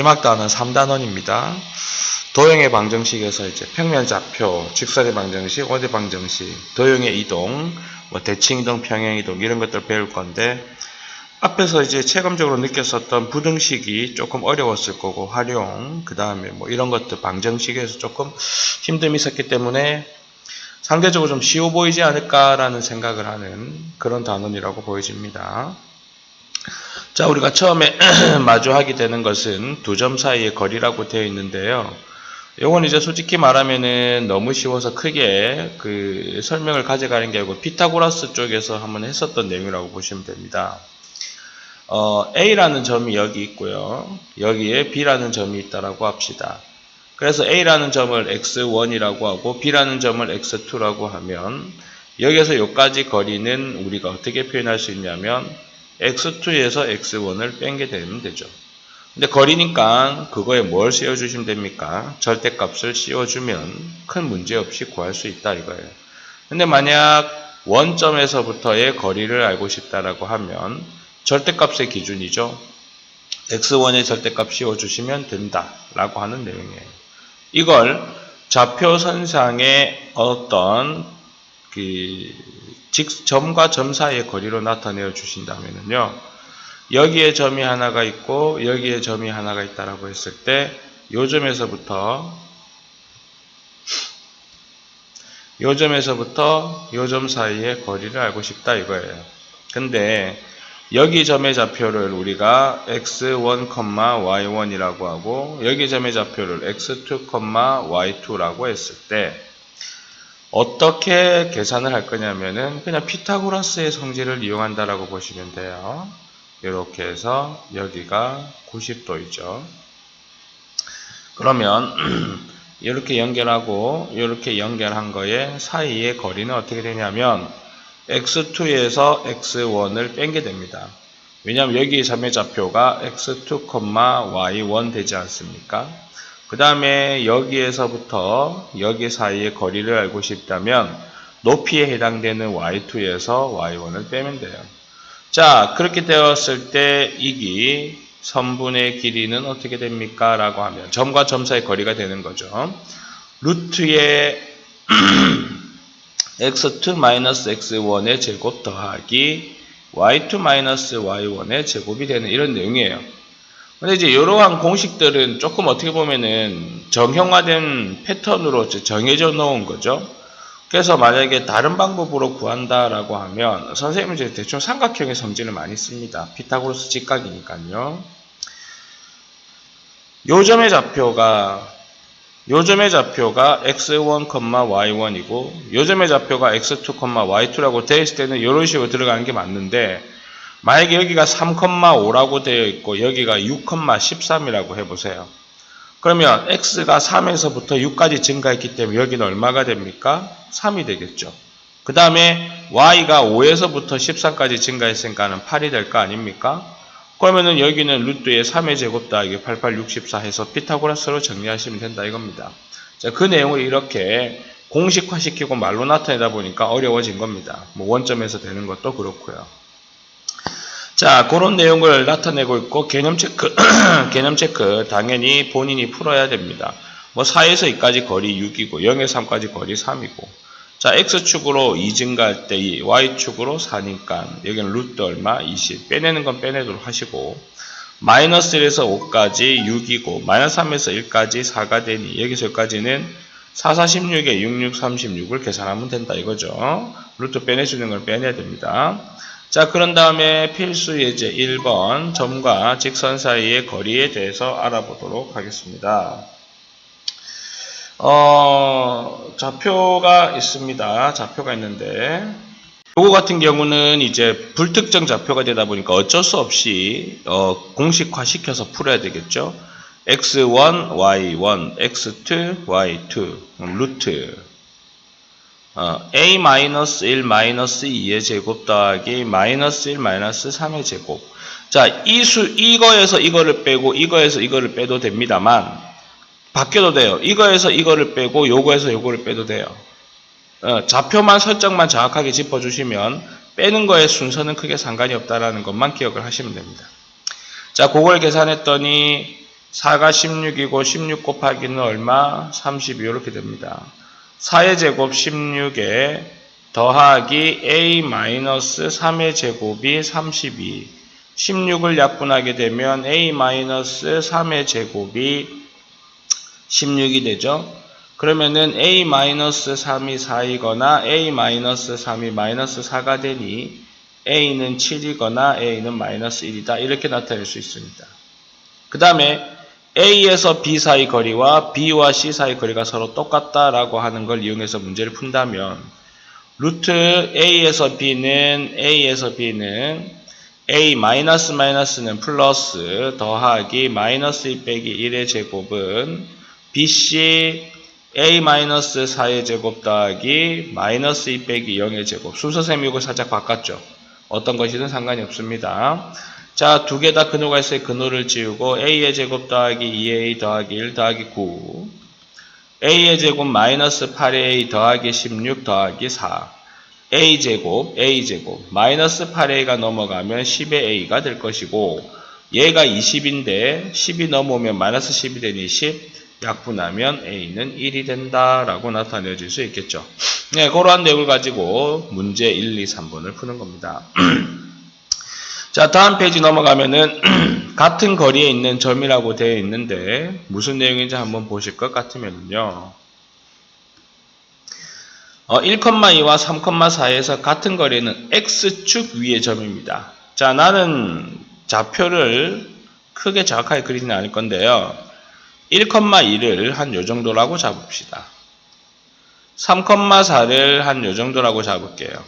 마지막 단원 3단원입니다. 도형의 방정식에서 이제 평면 좌표, 직선의 방정식, 원의 방정식, 도형의 이동, 뭐 대칭 이동, 평행 이동 이런 것들 배울 건데 앞에서 이제 체감적으로 느꼈었던 부등식이 조금 어려웠을 거고 활용, 그 다음에 뭐 이런 것들 방정식에서 조금 힘듦이 있었기 때문에 상대적으로 좀 쉬워 보이지 않을까라는 생각을 하는 그런 단원이라고 보여집니다. 자, 우리가 처음에 마주하게 되는 것은 두 점 사이의 거리라고 되어 있는데요. 요건 이제 솔직히 말하면은 너무 쉬워서 크게 그 설명을 가져가는 게 아니고 피타고라스 쪽에서 한번 했었던 내용이라고 보시면 됩니다. A라는 점이 여기 있고요. 여기에 B라는 점이 있다라고 합시다. 그래서 A라는 점을 x1이라고 하고 B라는 점을 x2라고 하면 여기에서 여기까지 거리는 우리가 어떻게 표현할 수 있냐면 x2에서 x1을 뺀게 되면 되죠. 근데 거리니까 그거에 뭘 씌워주시면 됩니까? 절대값을 씌워주면 큰 문제 없이 구할 수 있다 이거예요. 근데 만약 원점에서부터의 거리를 알고 싶다라고 하면 절대값의 기준이죠. x1의 절대값 씌워주시면 된다라고 하는 내용이에요. 이걸 좌표선상의 어떤 점과 점 사이의 거리로 나타내어 주신다면요. 여기에 점이 하나가 있고 여기에 점이 하나가 있다라고 했을 때 요 점에서부터 요 점 사이의 거리를 알고 싶다 이거예요. 근데 여기 점의 좌표를 우리가 x1, y1이라고 하고 여기 점의 좌표를 x2, y2라고 했을 때 어떻게 계산을 할 거냐면은 그냥 피타고라스의 성질을 이용한다라고 보시면 돼요. 이렇게 해서 여기가 90도이죠. 그러면 이렇게 연결하고 이렇게 연결한 거에 사이의 거리는 어떻게 되냐면 x2에서 x1을 뺀게 됩니다. 왜냐하면 여기 점의 좌표가 x2, y1 되지 않습니까? 그 다음에 여기에서부터 여기 사이의 거리를 알고 싶다면 높이에 해당되는 y2에서 y1을 빼면 돼요. 자, 그렇게 되었을 때 이기 선분의 길이는 어떻게 됩니까? 라고 하면 점과 점 사이 거리가 되는 거죠. 루트의 x2-x1의 제곱 더하기 y2-y1의 제곱이 되는 이런 내용이에요. 근데 이제 이러한 공식들은 조금 어떻게 보면은 정형화된 패턴으로 정해져 놓은 거죠. 그래서 만약에 다른 방법으로 구한다라고 하면 선생님은 이제 대충 삼각형의 성질을 많이 씁니다. 피타고라스 직각이니까요. 요 점의 좌표가 x1, y1이고 요 점의 좌표가 x2, y2라고 되어 있을 때는 이런 식으로 들어가는 게 맞는데 만약에 여기가 3,5라고 되어 있고 여기가 6,13이라고 해보세요. 그러면 x가 3에서부터 6까지 증가했기 때문에 여기는 얼마가 됩니까? 3이 되겠죠. 그 다음에 y가 5에서부터 13까지 증가했으니까 8이 될 거 아닙니까? 그러면은 여기는 루트의 3의 제곱 더하기 88, 64 해서 피타고라스로 정리하시면 된다 이겁니다. 자, 그 내용을 이렇게 공식화시키고 말로 나타내다 보니까 어려워진 겁니다. 뭐 원점에서 되는 것도 그렇고요. 자, 그런 내용을 나타내고 있고 개념 체크 개념 체크 당연히 본인이 풀어야 됩니다. 뭐 4에서 2까지 거리 6이고 0에서 3까지 거리 3이고 자, x축으로 2 증가할 때 2, y축으로 4니까 여기는 루트 얼마? 20. 빼내는 건 빼내도록 하시고 마이너스 1에서 5까지 6이고 마이너스 3에서 1까지 4가 되니 여기서 여기까지는 4, 4, 16에 6, 6, 36을 계산하면 된다 이거죠. 루트 빼내주는 걸 빼내야 됩니다. 자, 그런 다음에 필수 예제 1번 점과 직선 사이의 거리에 대해서 알아보도록 하겠습니다. 좌표가 있습니다. 좌표가 있는데 요거 같은 경우는 이제 불특정 좌표가 되다 보니까 어쩔 수 없이 공식화 시켜서 풀어야 되겠죠. x1, y1, x2, y2 루트 a-1, -2의 제곱 더하기 -1, -3의 제곱. 자, 이거에서 이거를 빼고 이거에서 이거를 빼도 됩니다만 바뀌어도 돼요. 이거에서 이거를 빼고 요거에서 요거를 빼도 돼요. 좌표만 설정만 정확하게 짚어주시면 빼는 거의 순서는 크게 상관이 없다라는 것만 기억을 하시면 됩니다. 자, 그걸 계산했더니 4가 16이고 16 곱하기는 얼마? 32 이렇게 됩니다. 4의 제곱 16에 더하기 a-3의 제곱이 32. 16을 약분하게 되면 a-3의 제곱이 16이 되죠. 그러면은 a-3이 4이거나 a-3이 마이너스 4가 되니 a는 7이거나 a는 마이너스 1이다. 이렇게 나타낼 수 있습니다. 그 다음에 A에서 B 사이 거리와 B와 C 사이 거리가 서로 똑같다라고 하는 걸 이용해서 문제를 푼다면 루트 A에서 B는 A 마이너스는 플러스 더하기 마이너스 2 빼기 1의 제곱은 BC A-4의 제곱 더하기 마이너스 2 빼기 0의 제곱. 순서셈이 이거 살짝 바꿨죠. 어떤 것이든 상관이 없습니다. 자, 두 개 다 근호가 있어요. 근호를 지우고 A의 제곱 더하기 2A 더하기 1 더하기 9 A의 제곱 마이너스 8A 더하기 16 더하기 4 A제곱 마이너스 8A가 넘어가면 10의 A가 될 것이고 얘가 20인데 10이 넘어오면 마이너스 10이 되니 10 약분하면 A는 1이 된다라고 나타내질 수 있겠죠. 네, 그러한 내용을 가지고 문제 1, 2, 3번을 푸는 겁니다. 자, 다음 페이지 넘어가면은 같은 거리에 있는 점이라고 되어 있는데 무슨 내용인지 한번 보실 것 같으면요. 1,2와 3,4에서 같은 거리는 X축 위의 점입니다. 자, 나는 좌표를 크게 정확하게 그리지는 않을 건데요. 1,2를 한 요 정도라고 잡읍시다. 3,4를 한 요 정도라고 잡을게요.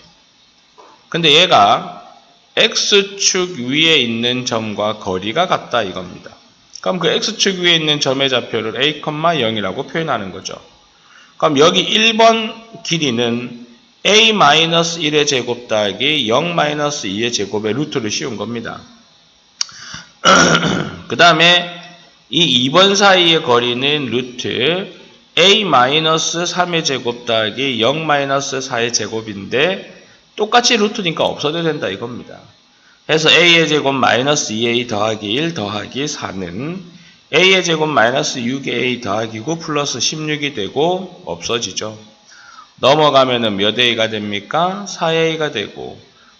근데 얘가 X축 위에 있는 점과 거리가 같다 이겁니다. 그럼 그 X축 위에 있는 점의 좌표를 A, 0이라고 표현하는 거죠. 그럼 여기 1번 길이는 A-1의 제곱 더하기 0-2의 제곱의 루트를 씌운 겁니다. 그 다음에 이 2번 사이의 거리는 루트 A-3의 제곱 더하기 0-4의 제곱인데 똑같이 루트니까 없어도 된다 이겁니다. 그래서 A의 제곱 마이너스 2A 더하기 1 더하기 4는 A의 제곱 마이너스 6A 더하기 9 플러스 16이 되고 없어지죠. 넘어가면은 몇 A가 됩니까? 4A가 되고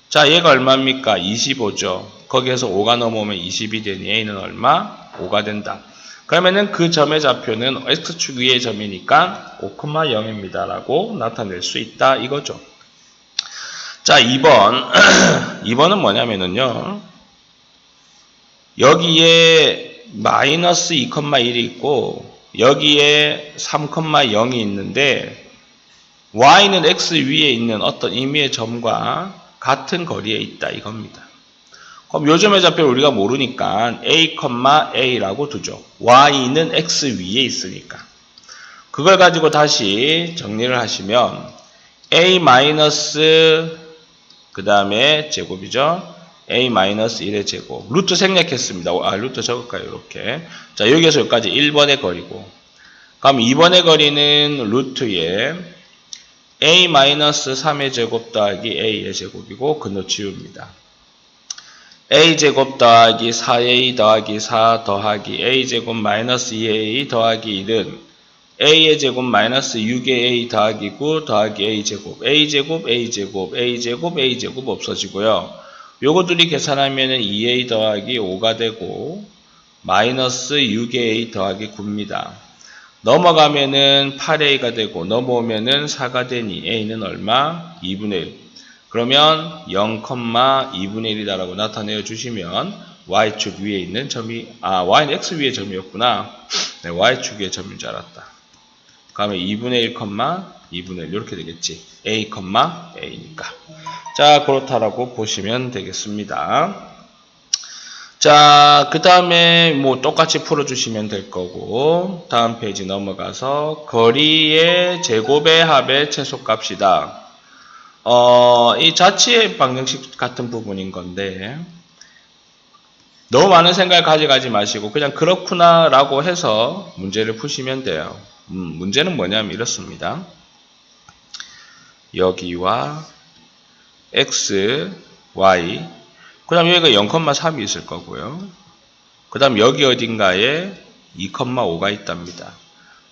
자 얘가 얼마입니까? 25죠. 거기에서 5가 넘어오면 20이 되니 A는 얼마? 5가 된다. 그러면은 그 점의 좌표는 X축 위의 점이니까 5,0입니다. 라고 나타낼 수 있다 이거죠. 자, 2번. 2번은 뭐냐면은요. 여기에 마이너스 2,1이 있고, 여기에 3,0이 있는데, y는 x 위에 있는 어떤 임의의 점과 같은 거리에 있다 이겁니다. 그럼 요 점의 좌표를 우리가 모르니까 a, a라고 두죠. y는 x 위에 있으니까. 그걸 가지고 다시 정리를 하시면 a 마이너스 그 다음에 제곱이죠. a-1의 제곱. 루트 생략했습니다. 루트 적을까요? 이렇게. 자, 여기에서 여기까지 1번의 거리고. 그럼 2번의 거리는 루트에 a-3의 제곱 더하기 a의 제곱이고 근호 지웁니다. a제곱 더하기 4a 더하기 4 더하기 a제곱 마이너스 2a 더하기 1은 a의 제곱 마이너스 6a 더하기 9 더하기 a제곱 a제곱 없어지고요. 요거들이 계산하면 2a 더하기 5가 되고 마이너스 6a 더하기 9입니다. 넘어가면은 8a가 되고 넘어오면은 4가 되니 a는 얼마? 2분의 1. 그러면 0,2분의 1이다라고 나타내어 주시면 y축 위에 있는 점이 y는 x 위의 점이었구나. 네, y축 위의 점인 줄 알았다. 그러면 2분의 1, 2분의 1 이렇게 되겠지. a, a니까. 자, 그렇다라고 보시면 되겠습니다. 자, 그 다음에 뭐 똑같이 풀어주시면 될 거고 다음 페이지 넘어가서 거리의 제곱의 합의 최소값이다. 이 자취의 방정식 같은 부분인 건데 너무 많은 생각을 가져가지 마시고 그냥 그렇구나 라고 해서 문제를 푸시면 돼요. 문제는 뭐냐면 이렇습니다. 여기와 x, y 그 다음 여기가 0,3이 있을 거고요. 그 다음 여기 어딘가에 2,5가 있답니다.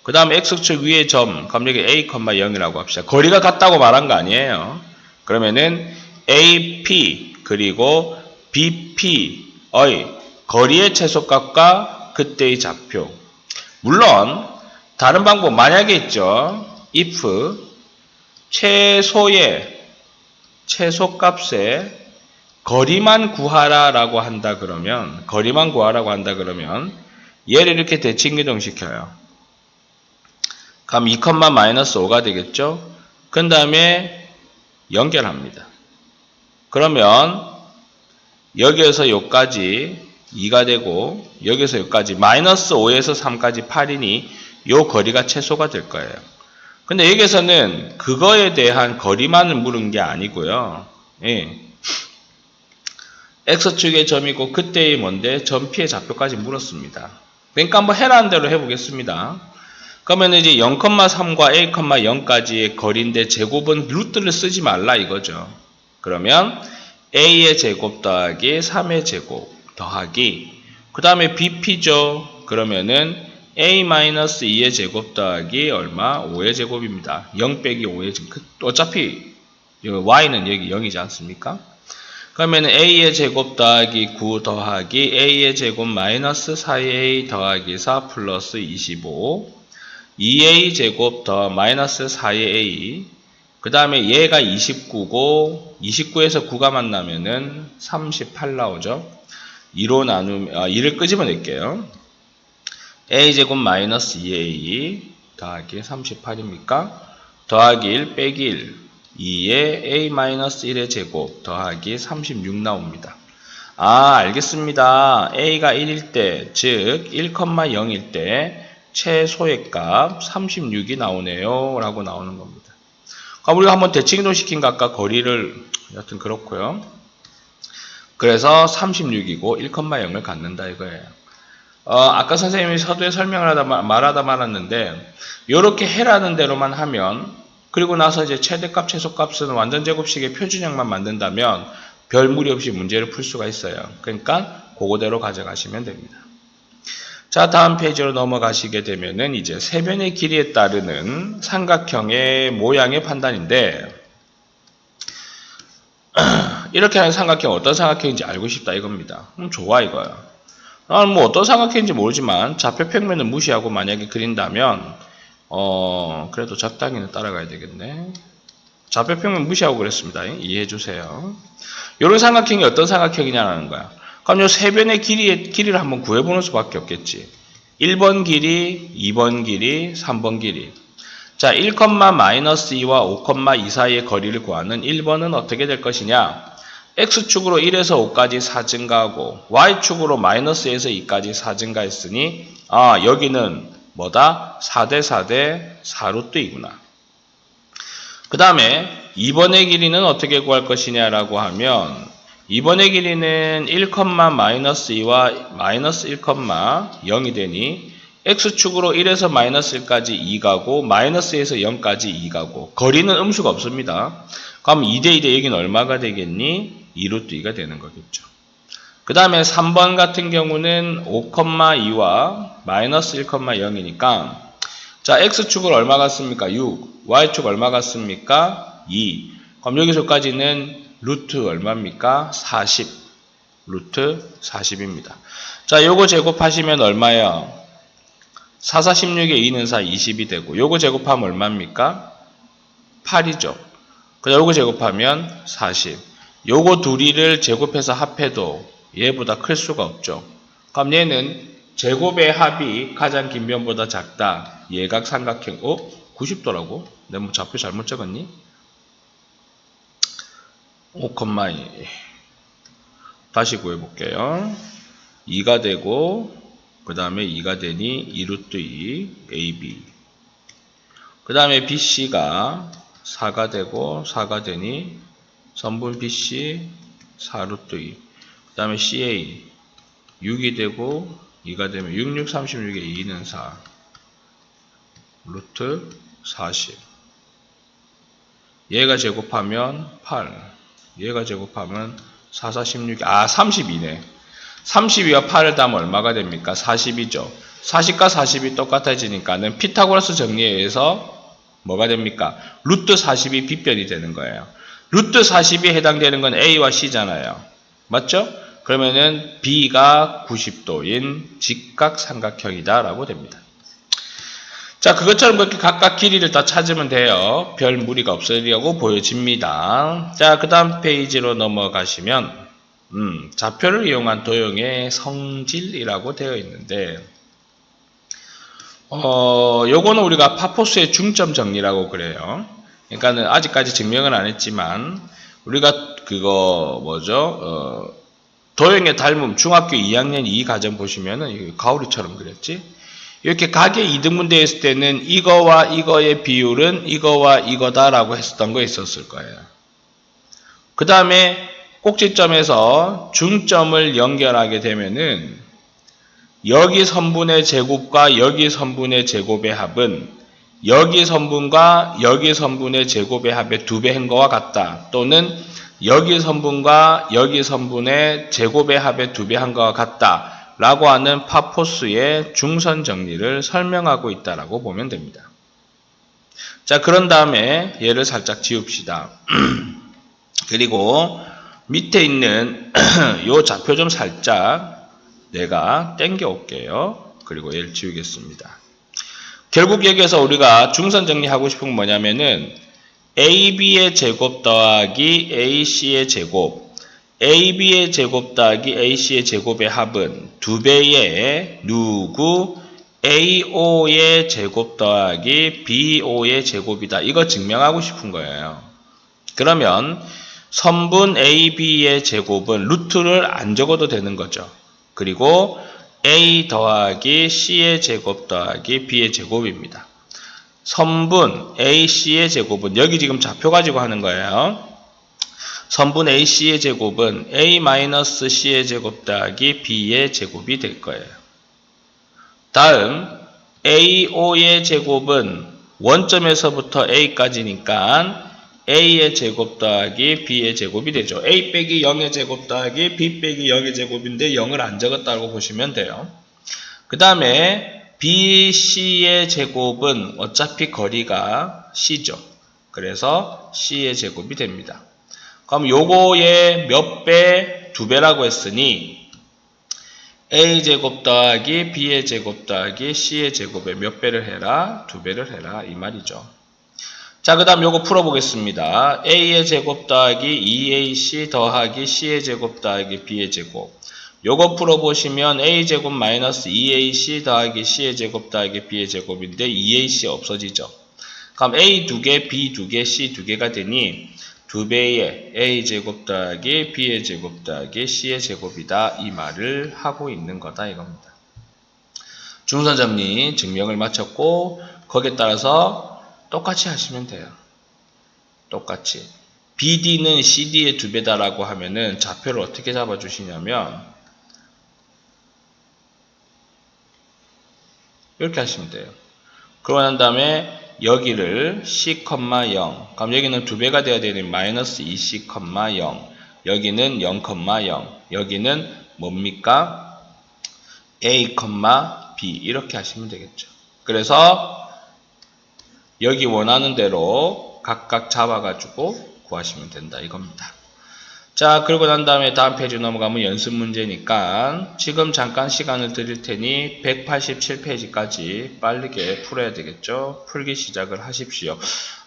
그 다음에 x축 위의 점, 그럼 여기 a, 0이라고 합시다. 거리가 같다고 말한 거 아니에요. 그러면은 AP 그리고 BP의 거리의 최소값과 그때의 좌표. 물론 다른 방법 만약에 있죠. if 최소값의 거리만 구하라라고 한다 그러면 얘를 이렇게 대칭기동 시켜요. 그럼 2,-5가 되겠죠. 그 다음에 연결합니다. 그러면 여기에서 여기까지 2가 되고 여기서 여기까지 -5에서 3까지 8이니 요 거리가 최소가 될 거예요. 근데 여기서는 그거에 대한 거리만을 물은 게 아니고요. 예. X축의 점이고 그때의 뭔데? 점피의 좌표까지 물었습니다. 그러니까 한번 해라는 대로 해보겠습니다. 그러면 이제 0,3과 a,0까지의 거리인데 제곱은 루트를 쓰지 말라 이거죠. 그러면 a의 제곱 더하기 3의 제곱 더하기 그 다음에 bp죠. 그러면은 a-2의 제곱 더하기 얼마? 5의 제곱입니다. 0 빼기 5의 제곱. 어차피 y는 여기 0이지 않습니까? 그러면 a의 제곱 더하기 9 더하기 a의 제곱 마이너스 4a 더하기 4 플러스 25 2a 제곱 더 마이너스 4a 그 다음에 얘가 29고 29에서 9가 만나면은 38 나오죠. 2로 나누면 2를 끄집어낼게요. a제곱 마이너스 2a 더하기 38입니까? 더하기 1 빼기 1 2에 a-1의 제곱 더하기 36 나옵니다. 알겠습니다. a가 1일 때, 즉 1,0일 때 최소의 값 36이 나오네요 라고 나오는 겁니다. 그럼 우리가 한번 대칭도 시킨 값과 거리를 여튼 그렇고요. 그래서 36이고 1,0을 갖는다 이거예요. 아까 선생님이 서두에 설명을 말하다 말았는데 이렇게 해라는 대로만 하면 그리고 나서 이제 최대값, 최소값은 완전 제곱식의 표준형만 만든다면 별 무리 없이 문제를 풀 수가 있어요. 그러니까 그거대로 가져가시면 됩니다. 자, 다음 페이지로 넘어가시게 되면은 이제 세변의 길이에 따르는 삼각형의 모양의 판단인데 이렇게 하는 삼각형 어떤 삼각형인지 알고 싶다 이겁니다. 좋아 이거야. 나는 뭐 어떤 삼각형인지 모르지만 좌표 평면을 무시하고 만약에 그린다면 그래도 적당히는 따라가야 되겠네. 좌표 평면 무시하고 그랬습니다. 이해해 주세요. 이런 삼각형이 어떤 삼각형이냐는 거야. 그럼 요 세 변의 길이를 한번 구해보는 수밖에 없겠지. 1번 길이, 2번 길이, 3번 길이. 자, 1,-2와 5,2 사이의 거리를 구하는 1번은 어떻게 될 것이냐? X축으로 1에서 5까지 4 증가하고 Y축으로 -1에서 2까지 4 증가했으니 여기는 뭐다? 4대 4대 4루트이구나. 그 다음에 2번의 길이는 어떻게 구할 것이냐라고 하면 2번의 길이는 1,-2와 -1,0이 되니 X축으로 1에서 -1까지 2가고 -에서 0까지 2가고 거리는 음수가 없습니다. 그럼 2대 2대 여기는 얼마가 되겠니? 2루트 2가 되는 거겠죠. 그 다음에 3번 같은 경우는 5,2와 -1,0이니까 자, X축을 얼마 같습니까? 6. Y축 얼마 같습니까? 2. 그럼 여기서까지는 루트 얼마입니까? 40. 루트 40입니다. 자, 요거 제곱하시면 얼마예요? 4, 4, 16에 2는 4, 20이 되고 요거 제곱하면 얼마입니까? 8이죠. 그다음 요거 제곱하면 40. 요거 둘이를 제곱해서 합해도 얘보다 클 수가 없죠. 그럼 얘는 제곱의 합이 가장 긴 변보다 작다. 예각 삼각형. 90도라고? 내가 뭐 좌표 잘못 적었니? 5,2 다시 구해볼게요. 2가 되고 그 다음에 2가 되니 2루트 2 AB 그 다음에 BC가 4가 되고 4가 되니 선분 BC 4루트 2 그 다음에 CA 6이 되고 2가 되면 6, 6, 36에 2는 4 루트 40 얘가 제곱하면 8 얘가 제곱하면 4, 4, 16 32네 32와 8을 더하면 얼마가 됩니까? 40이죠. 40과 40이 똑같아지니까는 피타고라스 정리에 의해서 뭐가 됩니까? 루트 40이 빗변이 되는 거예요. 루트 40이 해당되는 건 A와 C잖아요. 맞죠? 그러면은 B가 90도인 직각삼각형이다 라고 됩니다. 자, 그것처럼 그렇게 각각 길이를 다 찾으면 돼요. 별 무리가 없으리라고 보여집니다. 자, 그 다음 페이지로 넘어가시면 좌표를 이용한 도형의 성질이라고 되어 있는데 요거는 우리가 파포스의 중점 정리라고 그래요. 그러니까는 아직까지 증명은 안 했지만 우리가 그거 뭐죠? 도형의 닮음 중학교 2학년 2과정 보시면은 가오리처럼 그렸지? 이렇게 각의 이등분되어 있을 때는 이거와 이거의 비율은 이거와 이거다라고 했었던 거 있었을 거예요. 그 다음에 꼭지점에서 중점을 연결하게 되면은 여기 선분의 제곱과 여기 선분의 제곱의 합은 여기 선분과 여기 선분의 제곱의 합의 2배 한 거와 같다. 또는 여기 선분과 여기 선분의 제곱의 합의 2배 한 거와 같다. 라고 하는 파포스의 중선 정리를 설명하고 있다라고 보면 됩니다. 자, 그런 다음에 얘를 살짝 지웁시다. 그리고 밑에 있는 요 좌표 좀 살짝 내가 땡겨 올게요. 그리고 얘를 지우겠습니다. 결국 여기에서 우리가 중선 정리하고 싶은 건 뭐냐면은 AB의 제곱 더하기 AC의 제곱, AB의 제곱 더하기 AC의 제곱의 합은 2배의 누구 AO의 제곱 더하기 BO의 제곱이다. 이거 증명하고 싶은 거예요. 그러면 선분 AB의 제곱은 루트를 안 적어도 되는 거죠. 그리고 A 더하기 C의 제곱 더하기 B의 제곱입니다. 선분 AC의 제곱은 여기 지금 좌표 가지고 하는 거예요. 선분 AC의 제곱은 A-C의 제곱 더하기 B의 제곱이 될 거예요. 다음 AO의 제곱은 원점에서부터 A까지니까 A의 제곱 더하기 B의 제곱이 되죠. A 빼기 0의 제곱 더하기 B 빼기 0의 제곱인데 0을 안 적었다고 보시면 돼요. 그 다음에 BC의 제곱은 어차피 거리가 C죠. 그래서 C의 제곱이 됩니다. 그럼 요거의 몇 배? 2배라고 했으니 A제곱 더하기 B의 제곱 더하기 C의 제곱에 몇 배를 해라? 2배를 해라 이 말이죠. 자, 그 다음 요거 풀어보겠습니다. A의 제곱 더하기 2AC 더하기 C의 제곱 더하기 B의 제곱. 요거 풀어보시면 A제곱 마이너스 2AC 더하기 C의 제곱 더하기 B의 제곱인데 2AC 없어지죠. 그럼 A 2개, B 2개, C 2개가 되니 2배의 A제곱 더하기 B의 제곱 더하기 C의 제곱이다. 이 말을 하고 있는 거다 이겁니다. 중선 정리 증명을 마쳤고 거기에 따라서 똑같이 하시면 돼요. 똑같이. BD는 CD의 2배다라고 하면은 좌표를 어떻게 잡아주시냐면 이렇게 하시면 돼요. 그러고 난 다음에 여기를 C, 0. 그럼 여기는 2배가 돼야 되는 마이너스 2C, 0. 여기는 0, 0. 여기는 뭡니까? A, B 이렇게 하시면 되겠죠. 그래서 여기 원하는 대로 각각 잡아가지고 구하시면 된다 이겁니다. 자, 그러고 난 다음에 다음 페이지 넘어가면 연습 문제니까 지금 잠깐 시간을 드릴 테니 187페이지까지 빠르게 풀어야 되겠죠. 풀기 시작을 하십시오.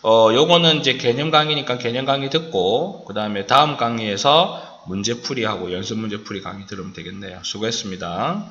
요거는 이제 개념 강의니까 개념 강의 듣고 그 다음에 다음 강의에서 문제풀이하고 연습 문제풀이 강의 들으면 되겠네요. 수고했습니다.